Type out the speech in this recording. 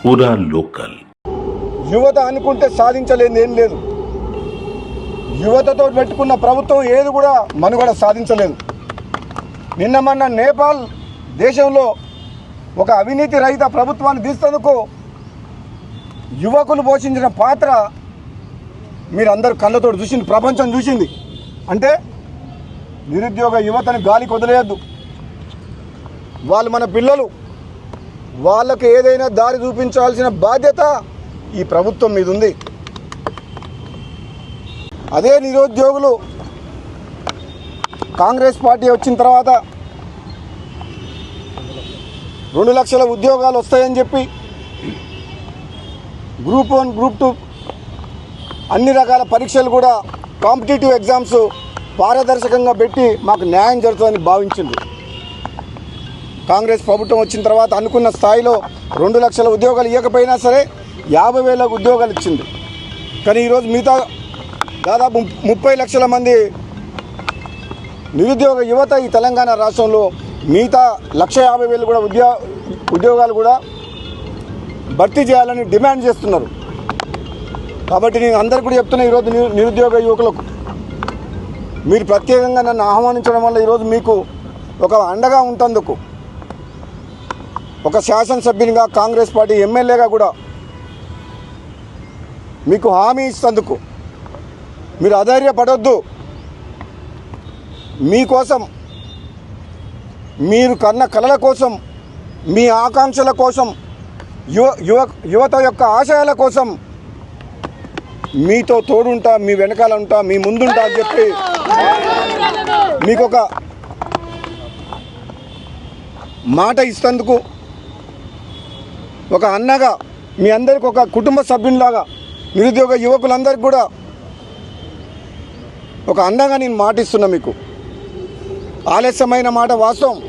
పూరా లోకల్. యువత అనుకుంటే సాధించలేనిది ఏం లేదు. యువతతో పెట్టుకున్న ప్రభుత్వం ఏది కూడా మనుగడ సాధించలేదు. నిన్న మొన్న నేపాల్ దేశంలో ఒక అవినీతి రహిత ప్రభుత్వాన్ని తీసేందుకు యువకులు పోషించిన పాత్ర మీరందరూ కళ్ళతో చూసింది, ప్రపంచం చూసింది. అంటే నిరుద్యోగ యువతని గాలికి వదిలేయద్దు. వాళ్ళు మన పిల్లలు, వాళ్ళకు ఏదైనా దారి చూపించాల్సిన బాధ్యత ఈ ప్రభుత్వం మీద ఉంది. అదే నిరుద్యోగులు కాంగ్రెస్ పార్టీ వచ్చిన తర్వాత 2 లక్షల ఉద్యోగాలు వస్తాయని చెప్పి గ్రూప్ 1, గ్రూప్ 2 అన్ని రకాల పరీక్షలు కూడా కాంపిటేటివ్ ఎగ్జామ్స్ పారదర్శకంగా పెట్టి మాకు న్యాయం జరుగుతుందని భావించింది. కాంగ్రెస్ ప్రభుత్వం వచ్చిన తర్వాత అనుకున్న స్థాయిలో 2 లక్షల ఉద్యోగాలు ఇవ్వకపోయినా సరే 50,000 ఉద్యోగాలు ఇచ్చింది. కానీ ఈరోజు మిగతా దాదాపు 30 లక్షల మంది నిరుద్యోగ యువత ఈ తెలంగాణ రాష్ట్రంలో మిగతా 150,000 కూడా ఉద్యోగాలు కూడా భర్తీ చేయాలని డిమాండ్ చేస్తున్నారు. కాబట్టి నేను అందరికీ కూడా చెప్తున్నా, ఈరోజు నిరుద్యోగ యువకులకు మీరు ప్రత్యేకంగా నన్ను ఆహ్వానించడం వల్ల ఈరోజు మీకు ఒక అండగా ఉంటందుకు, ఒక శాసనసభ్యునిగా కాంగ్రెస్ పార్టీ ఎమ్మెల్యేగా కూడా మీకు హామీ ఇస్తందుకు మీరు అధైర్యపడొద్దు. మీకోసం, మీరు కన్న కలల కోసం, మీ ఆకాంక్షల కోసం, యువత యొక్క ఆశయాల కోసం మీతో తోడుంటా, మీ వెనకాల ఉంటా, మీ ముందుంటా అని చెప్పి మీకు ఒక మాట ఇస్తందుకు, ఒక అన్నగా మీ అందరికి ఒక కుటుంబ సభ్యునిలాగా నిరుద్యోగ యువకులందరికీ కూడా ఒక అండగా నేను మాటిస్తున్నా. మీకు ఆలస్యమైన మాట వాస్తవం.